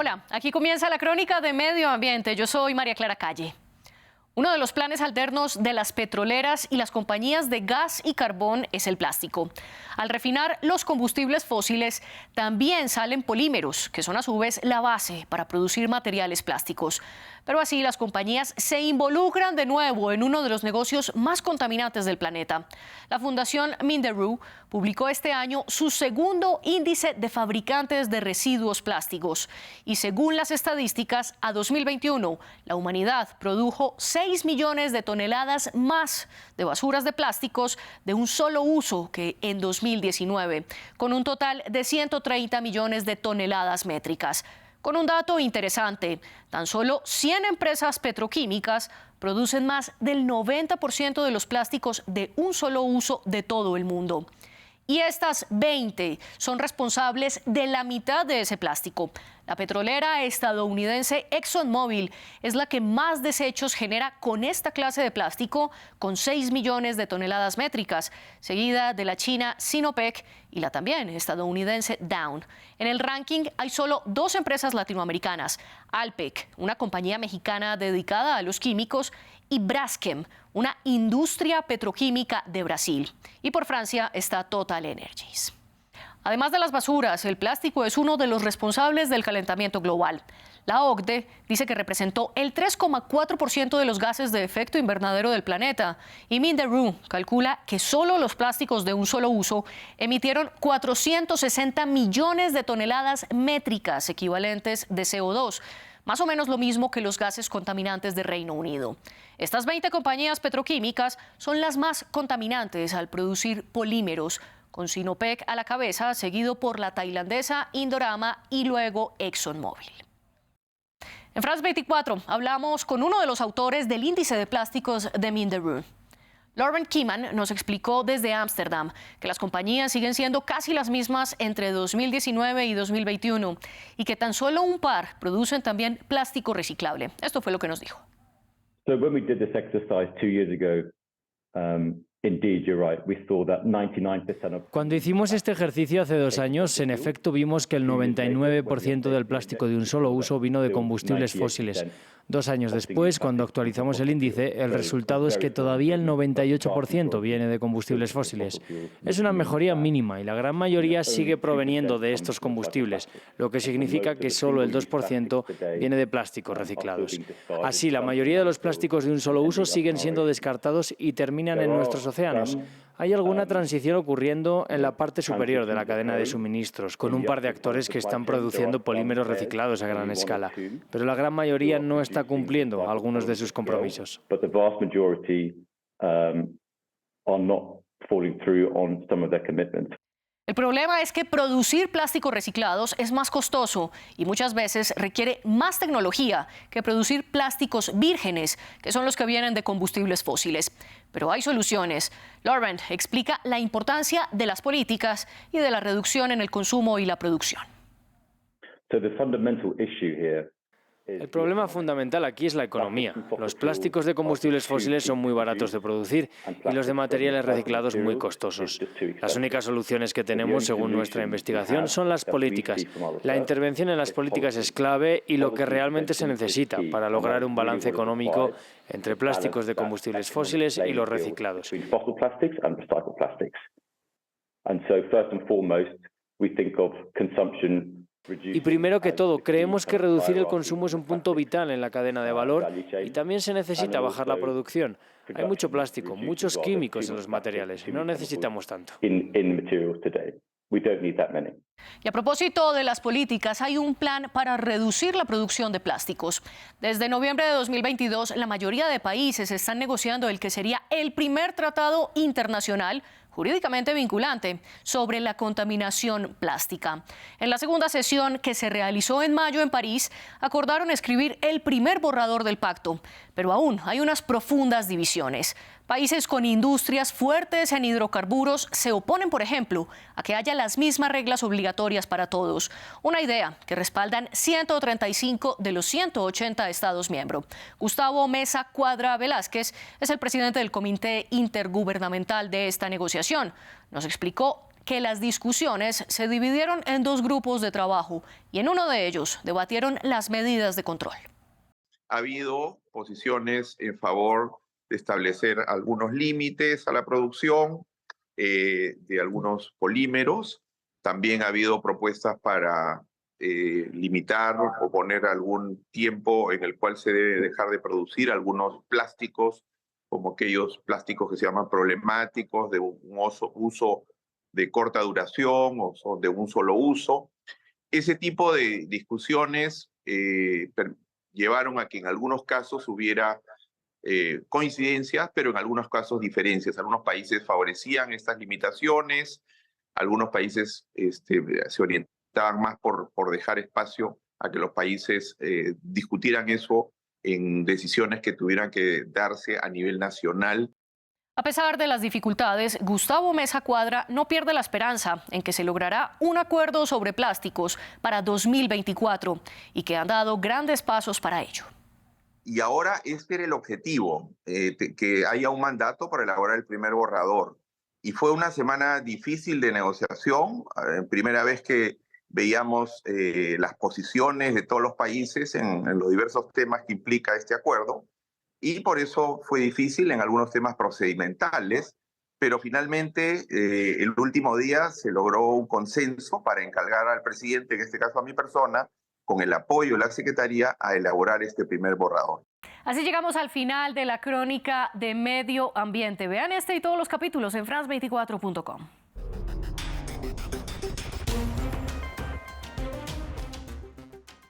Hola, aquí comienza la crónica de Medio Ambiente. Yo soy María Clara Calle. Uno de los planes alternos de las petroleras y las compañías de gas y carbón es el plástico. Al refinar los combustibles fósiles, también salen polímeros, que son a su vez la base para producir materiales plásticos. Pero así las compañías se involucran de nuevo en uno de los negocios más contaminantes del planeta. La Fundación Minderoo publicó este año su segundo índice de fabricantes de residuos plásticos. Y según las estadísticas, a 2021, la humanidad produjo 6 millones de toneladas más de basuras de plásticos de un solo uso que en 2019, con un total de 130 millones de toneladas métricas. Con un dato interesante, tan solo 100 empresas petroquímicas producen más del 90% de los plásticos de un solo uso de todo el mundo. Y estas 20 son responsables de la mitad de ese plástico. La petrolera estadounidense ExxonMobil es la que más desechos genera con esta clase de plástico, con 6 millones de toneladas métricas, seguida de la china Sinopec y la también estadounidense Dow. En el ranking hay solo 2 empresas latinoamericanas, Alpek, una compañía mexicana dedicada a los químicos, y Braskem, una industria petroquímica de Brasil. Y por Francia está Total Energies. Además de las basuras, el plástico es uno de los responsables del calentamiento global. La OCDE dice que representó el 3,4% de los gases de efecto invernadero del planeta. Y Minderoo calcula que solo los plásticos de un solo uso emitieron 460 millones de toneladas métricas equivalentes de CO2. Más o menos lo mismo que los gases contaminantes de Reino Unido. Estas 20 compañías petroquímicas son las más contaminantes al producir polímeros, con Sinopec a la cabeza, seguido por la tailandesa Indorama y luego ExxonMobil. En France 24 hablamos con uno de los autores del índice de plásticos de Minderoo. Laurent Kieman nos explicó desde Ámsterdam que las compañías siguen siendo casi las mismas entre 2019 y 2021 y que tan solo un par producen también plástico reciclable. Esto fue lo que nos dijo. So when we did this exercise 2 years ago, indeed, you're right. We saw that 99% of... Cuando hicimos este ejercicio hace 2 años, en efecto vimos que el 99% del plástico de un solo uso vino de combustibles fósiles. 2 años después, cuando actualizamos el índice, el resultado es que todavía el 98% viene de combustibles fósiles. Es una mejoría mínima y la gran mayoría sigue proveniendo de estos combustibles, lo que significa que solo el 2% viene de plásticos reciclados. Así, la mayoría de los plásticos de un solo uso siguen siendo descartados y terminan en nuestros océanos. Hay alguna transición ocurriendo en la parte superior de la cadena de suministros, con un par de actores que están produciendo polímeros reciclados a gran escala, pero la gran mayoría no está cumpliendo algunos de sus compromisos. El problema es que producir plásticos reciclados es más costoso y muchas veces requiere más tecnología que producir plásticos vírgenes, que son los que vienen de combustibles fósiles. Pero hay soluciones. Laurent explica la importancia de las políticas y de la reducción en el consumo y la producción. El problema fundamental aquí es la economía. Los plásticos de combustibles fósiles son muy baratos de producir y los de materiales reciclados muy costosos. Las únicas soluciones que tenemos, según nuestra investigación, son las políticas. La intervención en las políticas es clave y lo que realmente se necesita para lograr un balance económico entre plásticos de combustibles fósiles y los reciclados. Y primero que todo, creemos que reducir el consumo es un punto vital en la cadena de valor y también se necesita bajar la producción. Hay mucho plástico, muchos químicos en los materiales, no necesitamos tanto. Y a propósito de las políticas, hay un plan para reducir la producción de plásticos. Desde noviembre de 2022, la mayoría de países están negociando el que sería el primer tratado internacional jurídicamente vinculante sobre la contaminación plástica. En la segunda sesión que se realizó en mayo en París, acordaron escribir el primer borrador del pacto, pero aún hay unas profundas divisiones. Países con industrias fuertes en hidrocarburos se oponen, por ejemplo, a que haya las mismas reglas obligatorias para todos, una idea que respaldan 135 de los 180 Estados miembros. Gustavo Mesa Cuadra Velázquez es el presidente del Comité Intergubernamental de esta negociación. Nos explicó que las discusiones se dividieron en dos grupos de trabajo y en uno de ellos debatieron las medidas de control. Ha habido posiciones en favor de establecer algunos límites a la producción de algunos polímeros. También ha habido propuestas para limitar o poner algún tiempo en el cual se debe dejar de producir algunos plásticos, como aquellos plásticos que se llaman problemáticos, de un uso de corta duración o son de un solo uso. Ese tipo de discusiones llevaron a que en algunos casos hubiera coincidencias, pero en algunos casos diferencias. Algunos países favorecían estas limitaciones, algunos países se orientaban más por dejar espacio a que los países discutieran eso en decisiones que tuvieran que darse a nivel nacional. A pesar de las dificultades, Gustavo Meza Cuadra no pierde la esperanza en que se logrará un acuerdo sobre plásticos para 2024 y que han dado grandes pasos para ello. Y ahora este era el objetivo, que haya un mandato para elaborar el primer borrador. Y fue una semana difícil de negociación, primera vez que veíamos las posiciones de todos los países en los diversos temas que implica este acuerdo. Y por eso fue difícil en algunos temas procedimentales, pero finalmente el último día se logró un consenso para encargar al presidente, en este caso a mi persona, con el apoyo de la Secretaría, a elaborar este primer borrador. Así llegamos al final de la crónica de Medio Ambiente. Vean este y todos los capítulos en france24.com.